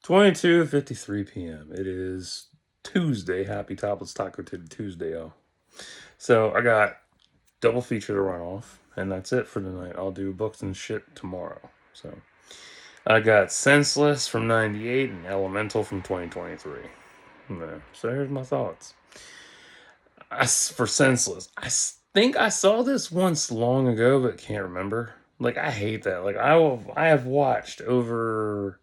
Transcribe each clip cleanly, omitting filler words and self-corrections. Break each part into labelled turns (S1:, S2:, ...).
S1: 22:53 p.m. It is Tuesday. Happy Topless Taco Tuesday, y'all. So I got double feature to run off, and that's it for tonight. I'll do books and shit tomorrow. So I got Senseless from '98 and Elemental from 2023. Yeah, so here's my thoughts. For Senseless, think I saw this once long ago, but can't remember. Like I hate that. Like I have watched over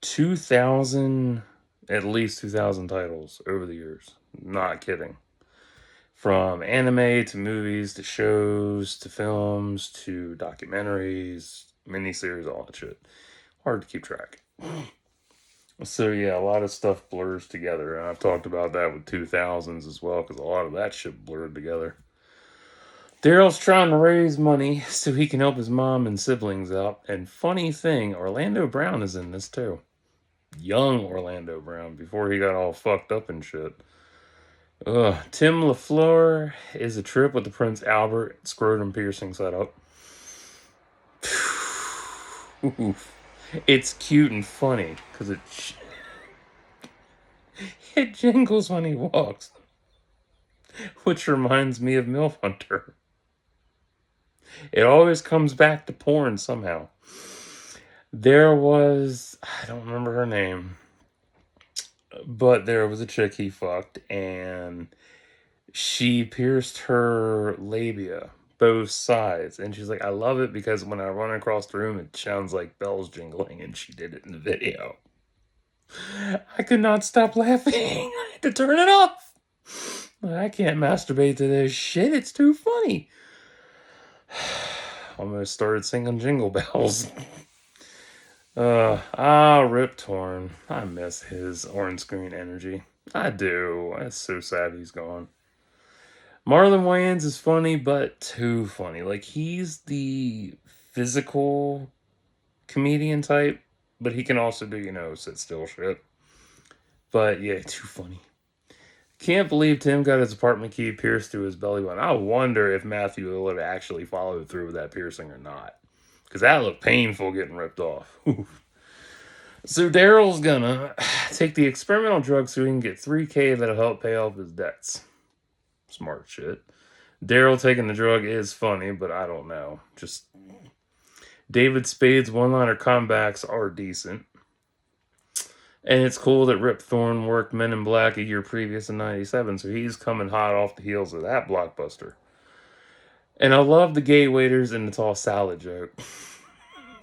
S1: 2,000, at least 2,000 titles over the years. Not kidding. From anime to movies to shows to films to documentaries, miniseries, all that shit. Hard to keep track. So yeah, a lot of stuff blurs together, and I've talked about that with 2000s as well, because a lot of that shit blurred together. Daryl's trying to raise money so he can help his mom and siblings out, and funny thing, Orlando Brown is in this too. Young Orlando Brown before he got all fucked up and shit. Tim LaFleur is a trip with the Prince Albert scrotum piercing setup. It's cute and funny because it jingles when he walks, which reminds me of MILF Hunter. It always comes back to porn somehow. There was, I don't remember her name, but there was a chick he fucked, and she pierced her labia, both sides. And she's like, I love it because when I run across the room, it sounds like bells jingling. And she did it in the video. I could not stop laughing. I had to turn it off. I can't masturbate to this shit. It's too funny. Almost started singing Jingle Bells. Rip Torn. I miss his orange screen energy. I do. It's so sad he's gone. Marlon Wayans is funny, but too funny. Like, he's the physical comedian type, but he can also do, sit still shit. But yeah, too funny. Can't believe Tim got his apartment key pierced through his belly button. I wonder if Matthew would have actually followed through with that piercing or not. Because that looked painful getting ripped off. So Daryl's gonna take the experimental drug so he can get $3,000 that'll help pay off his debts. Smart shit. Daryl taking the drug is funny, but I don't know. Just David Spade's one-liner comebacks are decent. And it's cool that Rip Torn worked Men in Black a year previous in 97, so he's coming hot off the heels of that blockbuster. And I love the gay waiters and the tall salad joke.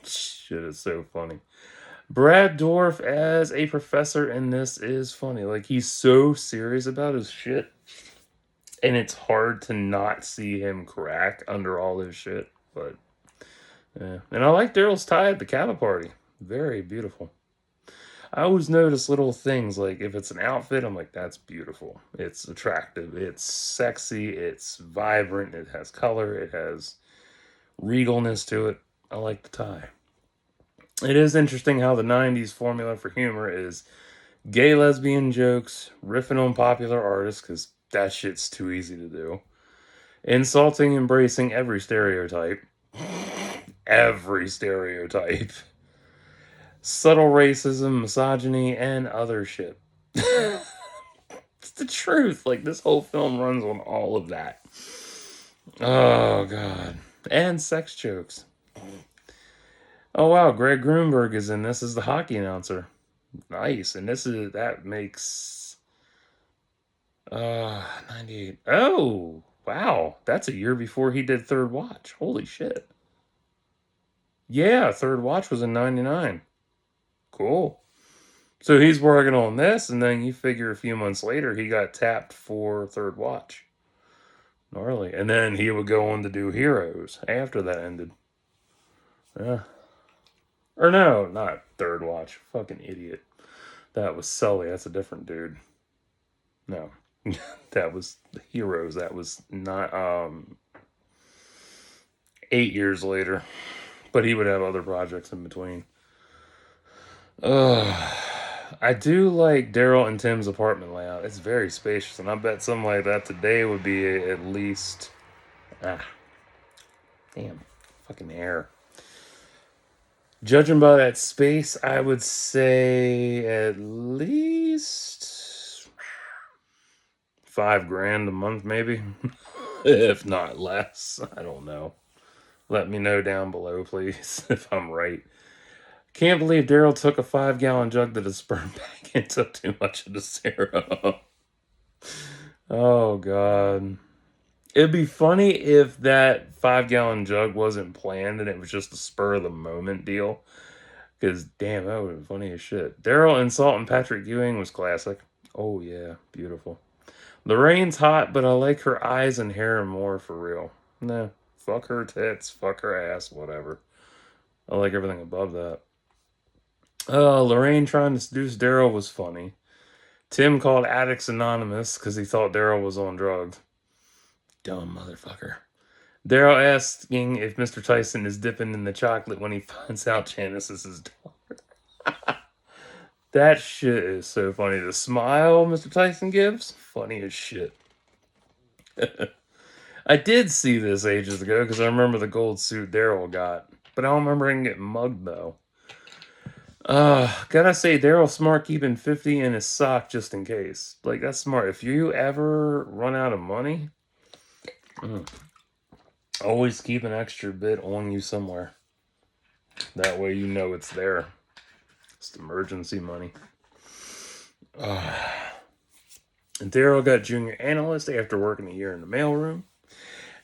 S1: Shit is so funny. Brad Dourif as a professor in this is funny. Like, he's so serious about his shit. And it's hard to not see him crack under all this shit. But, yeah. And I like Daryl's tie at the Kappa party. Very beautiful. I always notice little things, like if it's an outfit, I'm like, that's beautiful. It's attractive. It's sexy. It's vibrant. It has color. It has regalness to it. I like the tie. It is interesting how the 90s formula for humor is gay lesbian jokes, riffing on popular artists, because that shit's too easy to do. Insulting, embracing every stereotype. Every stereotype. Subtle racism, misogyny, and other shit. It's the truth. Like, this whole film runs on all of that. Oh, God. And sex jokes. Oh, wow. Greg Grunberg is in this as the hockey announcer. Nice. And that makes 98. Oh, wow. That's a year before he did Third Watch. Holy shit. Yeah, Third Watch was in 99. Cool. So he's working on this, and then you figure a few months later he got tapped for Third Watch. Gnarly. And then he would go on to do Heroes after that ended. Yeah. Or no, not Third Watch. Fucking idiot. That was Sully. That's a different dude. No. That was Heroes. That was not 8 years later. But he would have other projects in between. I do like Daryl and Tim's apartment layout. It's very spacious, and I bet something like that today would be at least... damn. Fucking hair. Judging by that space, I would say at least $5,000 a month, maybe, if not less. I don't know. Let me know down below, please, if I'm right. Can't believe Daryl took a 5-gallon jug to the sperm bank and took too much of the serum. Oh God. It'd be funny if that 5-gallon jug wasn't planned and it was just a spur of the moment deal. Because damn, that would have been funny as shit. Daryl insulting Patrick Ewing was classic. Oh yeah, beautiful. Lorraine's hot, but I like her eyes and hair more for real. Nah, fuck her tits, fuck her ass, whatever. I like everything above that. Lorraine trying to seduce Daryl was funny. Tim called Addicts Anonymous because he thought Daryl was on drugs. Dumb motherfucker. Daryl asking if Mr. Tyson is dipping in the chocolate when he finds out Janice is his daughter. That shit is so funny. The smile Mr. Tyson gives, funny as shit. I did see this ages ago because I remember the gold suit Daryl got, but I don't remember him getting mugged though. Gotta say, Daryl's smart keeping 50 in his sock just in case. Like, that's smart. If you ever run out of money, always keep an extra bit on you somewhere. That way you know it's there. It's emergency money. And Daryl got junior analyst after working a year in the mailroom.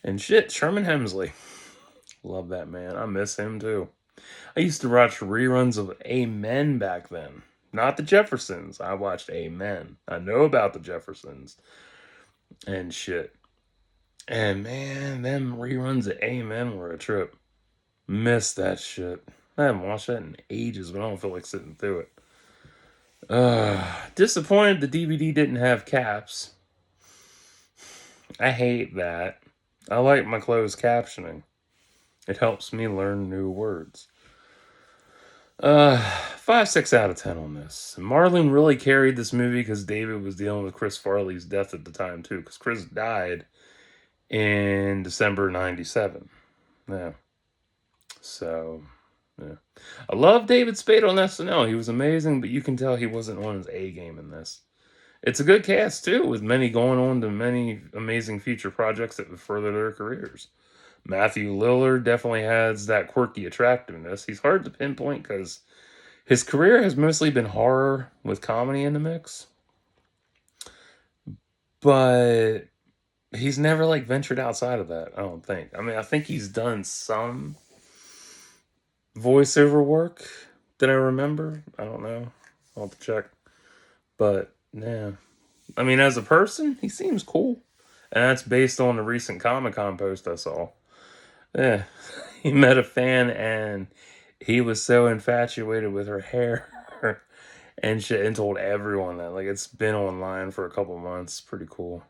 S1: And shit, Sherman Hemsley. Love that man. I miss him too. I used to watch reruns of Amen back then. Not the Jeffersons. I watched Amen. I know about the Jeffersons and shit. And man, them reruns of Amen were a trip. Missed that shit. I haven't watched that in ages, but I don't feel like sitting through it. Disappointed the DVD didn't have caps. I hate that. I like my closed captioning. It helps me learn new words. 5, 6 out of 10 on this. Marlon really carried this movie because David was dealing with Chris Farley's death at the time too. Because Chris died in December '97. Yeah. So, yeah. I love David Spade on SNL. He was amazing, but you can tell he wasn't on his A game in this. It's a good cast too, with many going on to many amazing future projects that would further their careers. Matthew Lillard definitely has that quirky attractiveness. He's hard to pinpoint because his career has mostly been horror with comedy in the mix. But he's never like ventured outside of that, I don't think. I mean, I think he's done some voiceover work that I remember. I don't know. I'll have to check. But yeah. I mean, as a person, he seems cool. And that's based on the recent Comic-Con post I saw. Yeah. He met a fan and he was so infatuated with her hair and shit and told everyone that. Like, it's been online for a couple months. Pretty cool.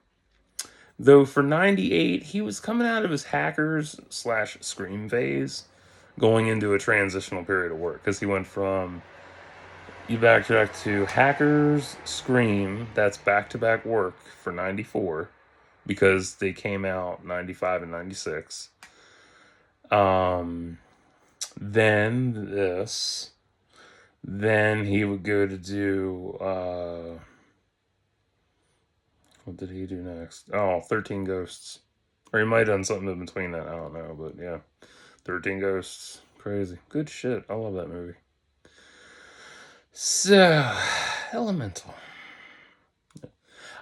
S1: Though for '98, he was coming out of his hackers / scream phase, going into a transitional period of work. Because he went from, you backtrack to hackers, scream, that's back-to-back work for '94. Because they came out '95 and '96. Then this. Then he would go to do, what did he do next? Oh, 13 Ghosts. Or he might have done something in between that. I don't know, but yeah. 13 Ghosts. Crazy. Good shit. I love that movie. So, Elemental.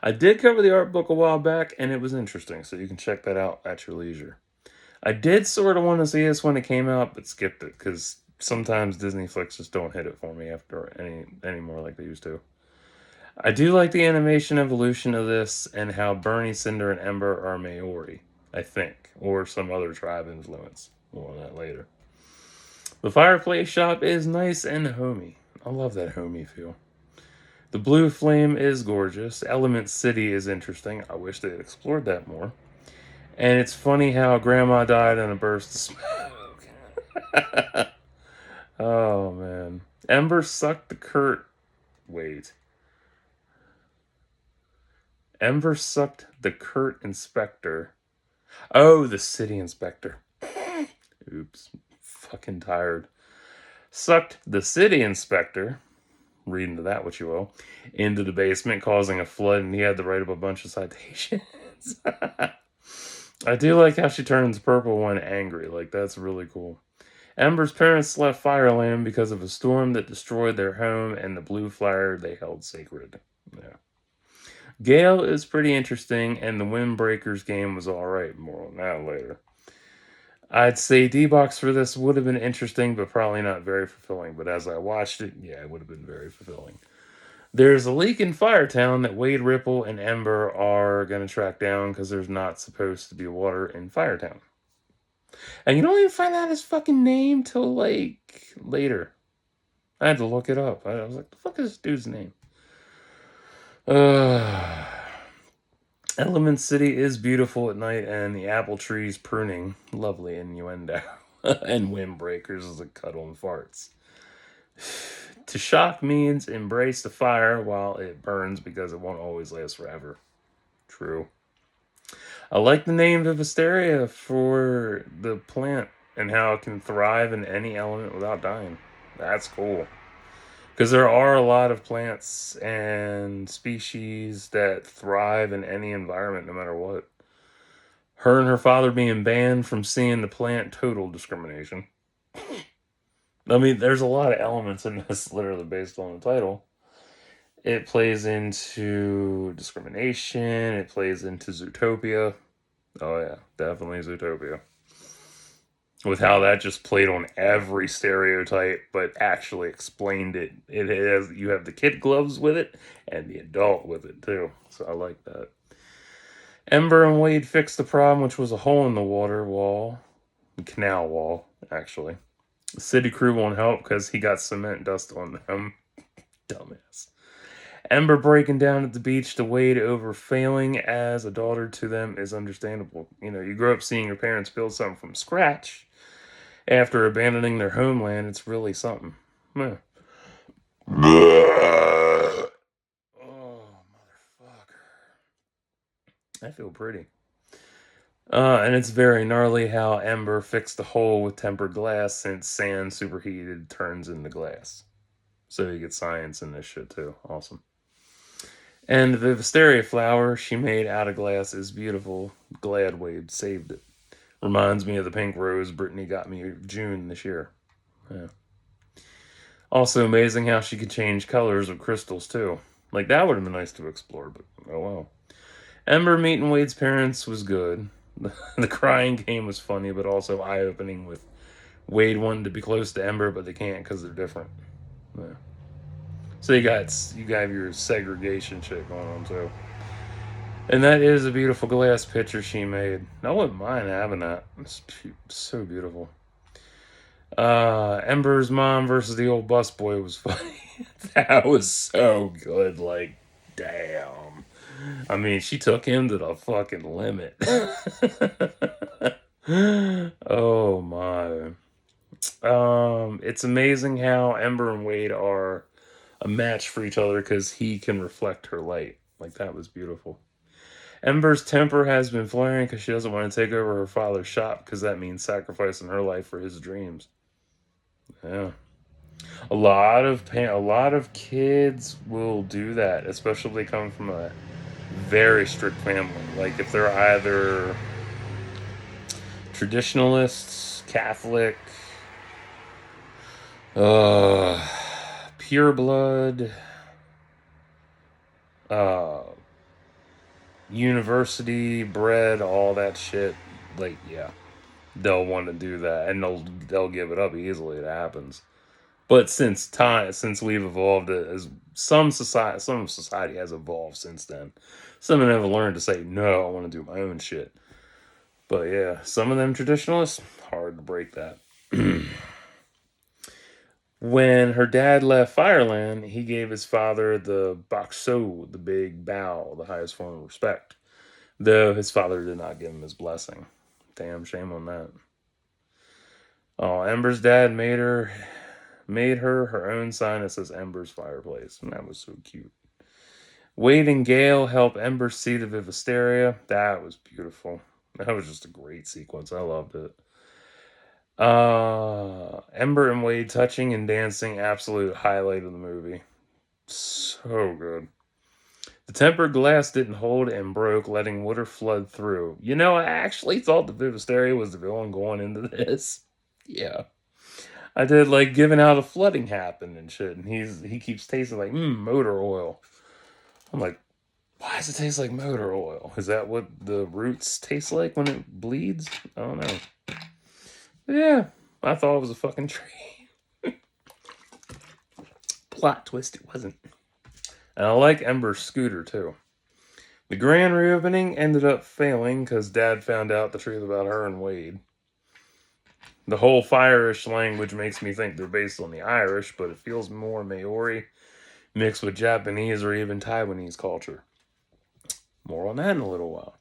S1: I did cover the art book a while back, and it was interesting, so you can check that out at your leisure. I did sort of want to see this when it came out, but skipped it, because sometimes Disney flicks just don't hit it for me after anymore like they used to. I do like the animation evolution of this and how Bernie, Cinder, and Ember are Maori, I think, or some other tribe influence. More on that later. The fireplace shop is nice and homey. I love that homey feel. The blue flame is gorgeous. Element City is interesting. I wish they had explored that more. And it's funny how Grandma died in a burst of smoke. Oh, man. Ember sucked the Kurt. Wait. Ember sucked the Kurt inspector. Oh, the city inspector. Oops. Fucking tired. sucked the city inspector, read into that what you will, into the basement, causing a flood, and he had to write up a bunch of citations. I do like how she turns purple when angry. Like, that's really cool. Ember's parents left Fireland because of a storm that destroyed their home and the blue flower they held sacred. Yeah. Gale is pretty interesting, and the Windbreakers game was alright. More on that later. I'd say D-Box for this would have been interesting, but probably not very fulfilling. But as I watched it, yeah, it would have been very fulfilling. There's a leak in Firetown that Wade Ripple and Ember are going to track down because there's not supposed to be water in Firetown. And you don't even find out his fucking name till like later. I had to look it up. I was like, the fuck is this dude's name? Uh, Element City is beautiful at night, and the apple trees pruning. Lovely innuendo. And Windbreakers is a cuddle and farts. To shock means embrace the fire while it burns because it won't always last forever. True. I like the name Vivisteria for the plant and how it can thrive in any element without dying. That's cool. Because there are a lot of plants and species that thrive in any environment no matter what. Her and her father being banned from seeing the plant, total discrimination. I mean, there's a lot of elements in this literally based on the title. It plays into discrimination, it plays into Zootopia. Oh, yeah, definitely Zootopia. With how that just played on every stereotype, but actually explained it. It has you have the kid gloves with it and the adult with it too. So I like that. Ember and Wade fixed the problem, which was a hole in the water wall, canal wall, actually. The city crew won't help because he got cement dust on them. Dumbass. Ember breaking down at the beach to Wade over failing as a daughter to them is understandable. You know, you grow up seeing your parents build something from scratch after abandoning their homeland. It's really something. Yeah. Oh, motherfucker. I feel pretty. And it's very gnarly how Ember fixed the hole with tempered glass since sand superheated turns into glass. So you get science in this shit too. Awesome. And the Vivisteria flower she made out of glass is beautiful. Glad Wade saved it. Reminds me of the pink rose Brittany got me June this year. Yeah. Also amazing how she could change colors with crystals too. Like that would have been nice to explore, but oh well. Ember meeting Wade's parents was good. The crying game was funny, but also eye-opening with Wade wanting to be close to Ember, but they can't because they're different. Yeah. So you got your segregation shit going on too. And that is a beautiful glass picture she made. I wouldn't mind having that. It's so beautiful. Ember's mom versus the old busboy was funny. That was so good. Like, damn. I mean, she took him to the fucking limit. Oh my. It's amazing how Ember and Wade are a match for each other because he can reflect her light. Like that was beautiful. Ember's temper has been flaring because she doesn't want to take over her father's shop because that means sacrificing her life for his dreams. Yeah, a lot of kids will do that, especially if they come from a very strict family. Like if they're either traditionalists, Catholic, uh, pure blood, uh, university bred, all that shit. Like yeah, they'll want to do that, and they'll give it up easily. It happens. But since we've evolved as some of society has evolved since then. Some of them have learned to say no. I want to do my own shit. But yeah, some of them traditionalists hard to break that. When her dad left Fireland, he gave his father the bakso, the big bow, the highest form of respect. Though his father did not give him his blessing. Damn shame on that. Oh, Ember's dad made her her own sign that says Ember's fireplace. And that was so cute. Wade and Gale help Ember see the Vivisteria. That was beautiful. That was just a great sequence. I loved it. Ember and Wade touching and dancing, absolute highlight of the movie. So good. The tempered glass didn't hold and broke, letting water flood through. You know, I actually thought the Vivisteria was the villain going into this. Yeah. I did, like, given how the flooding happened and shit, and he keeps tasting like, motor oil. I'm like, why does it taste like motor oil? Is that what the roots taste like when it bleeds? I don't know. But yeah, I thought it was a fucking tree. Plot twist, it wasn't. And I like Ember's scooter, too. The grand reopening ended up failing because Dad found out the truth about her and Wade. The whole Fire-ish language makes me think they're based on the Irish, but it feels more Maori mixed with Japanese or even Taiwanese culture. More on that in a little while.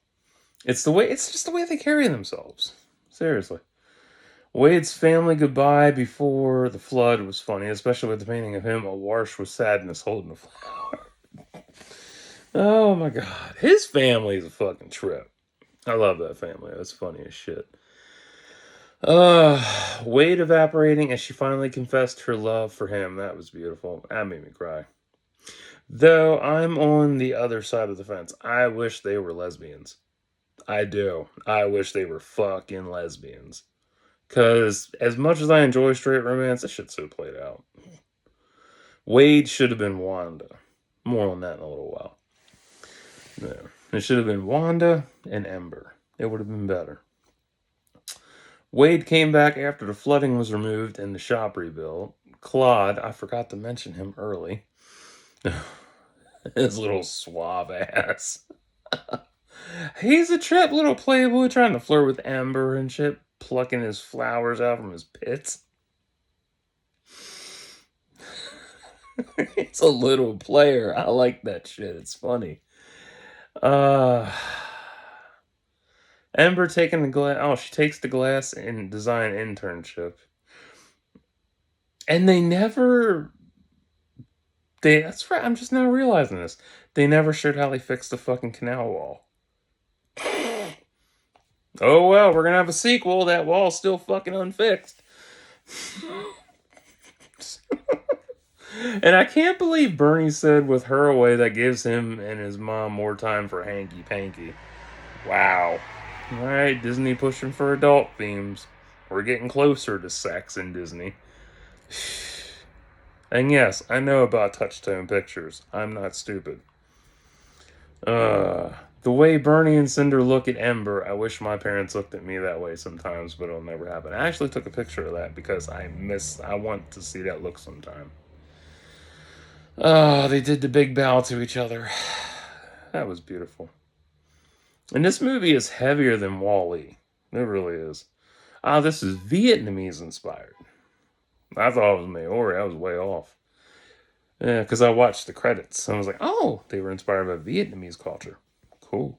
S1: It's just the way they carry themselves. Seriously. Wade's family goodbye before the flood was funny, especially with the painting of him awash with sadness holding a flower. Oh my god. His family is a fucking trip. I love that family. That's funny as shit. Wade evaporating as she finally confessed her love for him. That was beautiful. That made me cry. Though I'm on the other side of the fence. I wish they were lesbians. I do. I wish they were fucking lesbians. Because as much as I enjoy straight romance, this shit's so played out. Wade should have been Wanda. More on that in a little while. No. It should have been Wanda and Ember. It would have been better. Wade came back after the flooding was removed and the shop rebuilt. Claude, I forgot to mention him early. His little suave ass. He's a trip little playboy trying to flirt with Ember and shit, plucking his flowers out from his pits. He's a little player. I like that shit. It's funny. Ember taking the glass. Oh, she takes the glass and design internship. And they never. That's right. I'm just now realizing this. They never showed how they fixed the fucking canal wall. Oh well, we're gonna have a sequel. That wall's still fucking unfixed. And I can't believe Bernie said with her away that gives him and his mom more time for hanky panky. Wow. Alright, Disney pushing for adult themes. We're getting closer to sex in Disney. And yes, I know about touch-tone pictures. I'm not stupid. The way Bernie and Cinder look at Ember, I wish my parents looked at me that way sometimes, but it'll never happen. I actually took a picture of that because I want to see that look sometime. They did the big bow to each other. That was beautiful. And this movie is heavier than Wall-E. It really is. This is Vietnamese inspired. I thought it was Maori. I was way off. Yeah, because I watched the credits. And I was like, oh, they were inspired by Vietnamese culture. Cool.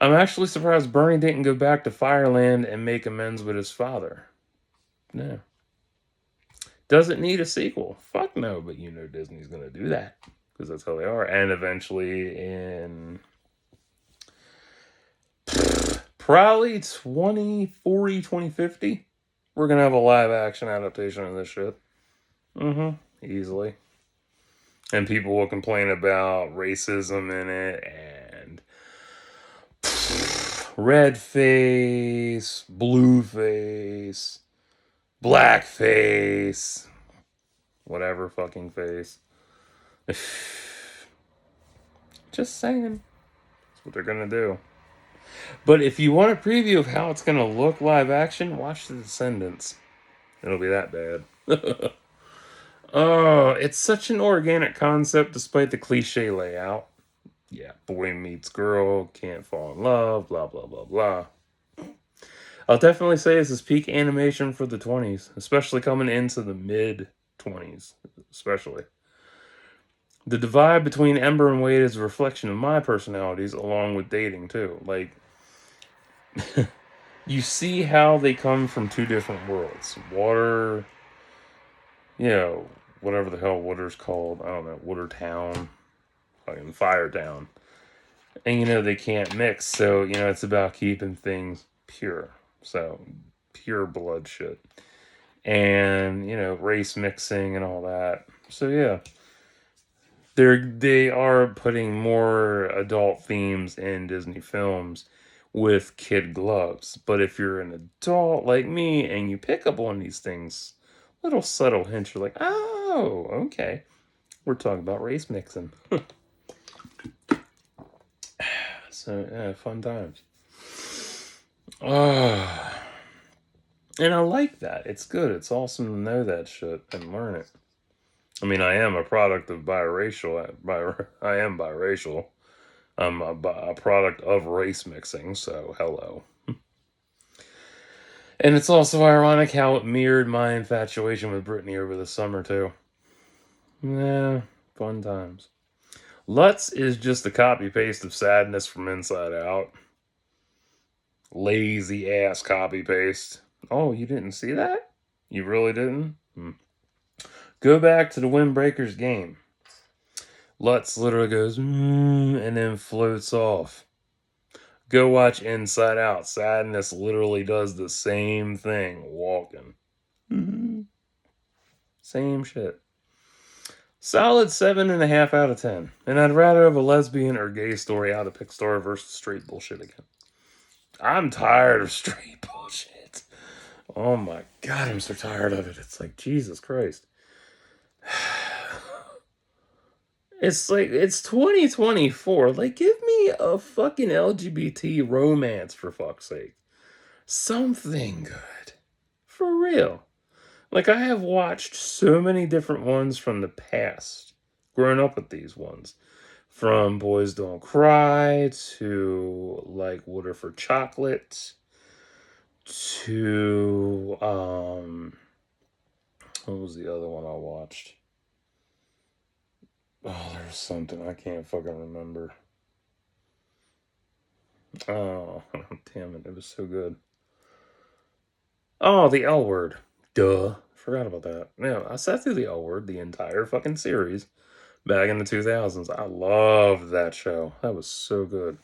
S1: I'm actually surprised Bernie didn't go back to Fireland and make amends with his father. No. Does it need a sequel? Fuck no, but you know Disney's going to do that. Because that's how they are. And eventually in probably 2040, 2050, we're going to have a live action adaptation of this shit. Easily. And people will complain about racism in it and red face, blue face, black face, whatever fucking face. Just saying. That's what they're gonna do. But if you want a preview of how it's gonna look live action, watch The Descendants. It'll be that bad. Oh, it's such an organic concept despite the cliche layout. Yeah, boy meets girl, can't fall in love, blah, blah, blah, blah. I'll definitely say this is peak animation for the 20s, especially coming into the mid 20s, especially. The divide between Ember and Wade is a reflection of my personalities, along with dating, too. Like, you see how they come from two different worlds. Water, whatever the hell water's called. I don't know, Water Town, fucking Fire Town. And, they can't mix, so, it's about keeping things pure. So, pure blood shit. And, race mixing and all that. So yeah. They are putting more adult themes in Disney films with kid gloves. But if you're an adult like me and you pick up on these things, little subtle hints, you're like, oh, okay. We're talking about race mixing. So, yeah, fun times. And I like that. It's good. It's awesome to know that shit and learn it. I mean, I am a product of biracial. I am biracial. I'm a product of race mixing, so hello. And it's also ironic how it mirrored my infatuation with Britney over the summer, too. Yeah, fun times. Lutz is just a copy paste of Sadness from Inside Out. Lazy ass copy paste. Oh, you didn't see that? You really didn't? Go back to the Windbreakers game. Lutz literally goes, and then floats off. Go watch Inside Out. Sadness literally does the same thing walking. Same shit. Solid 7.5 out of 10. And I'd rather have a lesbian or gay story out of Pixar versus straight bullshit again. I'm tired of straight bullshit. Oh my god, I'm so tired of it. It's like, Jesus Christ. It's like, it's 2024. Like, give me a fucking LGBT romance, for fuck's sake. Something good. For real. Like, I have watched so many different ones from the past. Growing up with these ones. From Boys Don't Cry to, like, Water for Chocolate to, what was the other one I watched? Oh, there's something I can't fucking remember. Oh, damn it. It was so good. Oh, the L Word. Duh. Forgot about that. Yeah, I sat through the L Word, the entire fucking series, back in the 2000s. I loved that show. That was so good.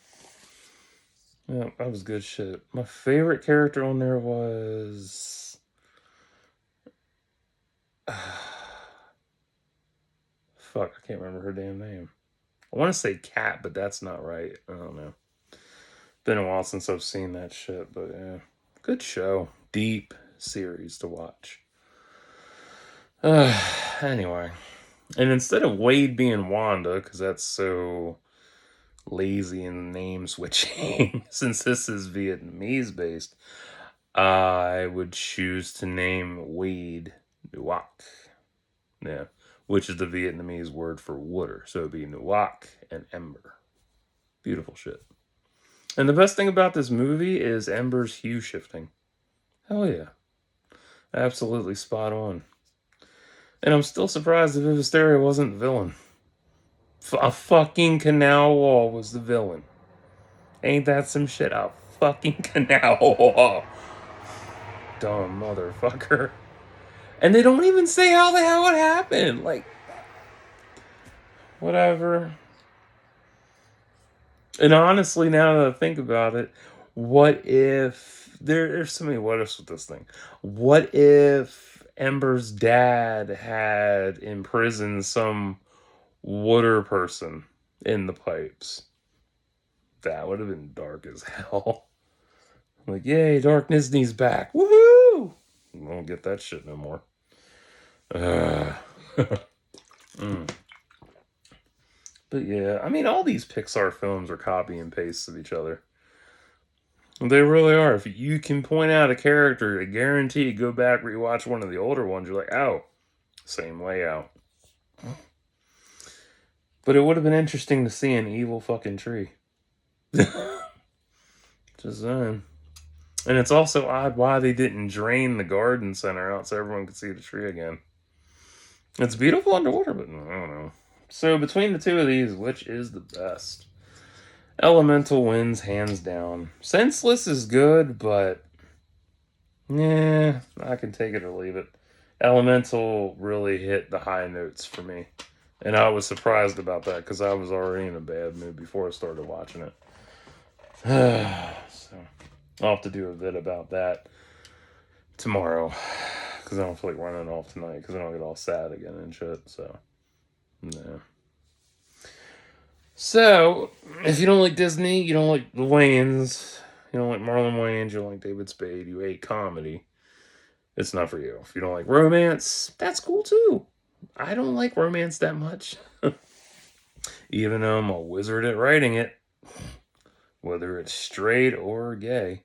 S1: Yeah, that was good shit. My favorite character on there was... Fuck, I can't remember her damn name. I want to say Cat, but that's not right. I don't know. Been a while since I've seen that shit, but yeah. Good show. Deep series to watch. Anyway. And instead of Wade being Wanda, because that's so lazy and name switching, since this is Vietnamese based, I would choose to name Wade Nuoc. Yeah. Which is the Vietnamese word for water. So it'd be Nuoc and Ember. Beautiful shit. And the best thing about this movie is Ember's hue shifting. Hell yeah. Absolutely spot on. And I'm still surprised that Vivisteria wasn't the villain. A fucking canal wall was the villain. Ain't that some shit? A fucking canal wall. Dumb motherfucker. And they don't even say how the hell it happened. Like, whatever. And honestly, now that I think about it, what if there's so many what ifs with this thing? What if Ember's dad had imprisoned some water person in the pipes? That would have been dark as hell. Like, yay, Dark Disney's back. Woohoo! We won't get that shit no more. But yeah, I mean, all these Pixar films are copy and pastes of each other. They really are. If you can point out a character, I guarantee you go back, rewatch one of the older ones, you're like, oh, same layout. But it would have been interesting to see an evil fucking tree. Just saying. And it's also odd why they didn't drain the garden center out so everyone could see the tree again. It's beautiful underwater, but I don't know. So between the two of these, which is the best? Elemental wins hands down. Senseless is good, but yeah, I can take it or leave it. Elemental really hit the high notes for me. And I was surprised about that because I was already in a bad mood before I started watching it. So I'll have to do a vid about that. tomorrow, because I don't feel like running off tonight, because I don't get all sad again and shit. So, yeah. So, if you don't like Disney, you don't like the Wayans, you don't like Marlon Wayans, you don't like David Spade, you hate comedy, it's not for you. If you don't like romance, that's cool too. I don't like romance that much, even though I'm a wizard at writing it, whether it's straight or gay.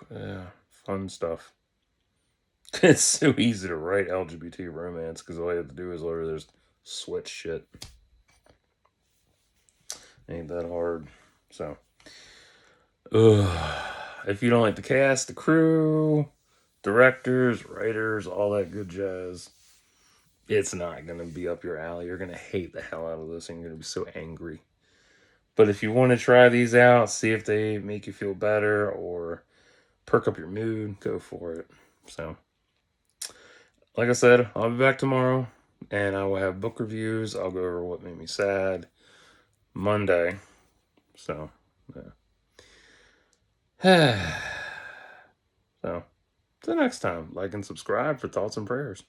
S1: Yeah, fun stuff. It's so easy to write LGBT romance because all you have to do is literally just switch shit. Ain't that hard. So, if you don't like the cast, the crew, directors, writers, all that good jazz, it's not going to be up your alley. You're going to hate the hell out of this and you're going to be so angry. But if you want to try these out, see if they make you feel better or perk up your mood, go for it. So, like I said, I'll be back tomorrow and I will have book reviews. I'll go over what made me sad Monday. So, yeah. So, till next time, like and subscribe for thoughts and prayers.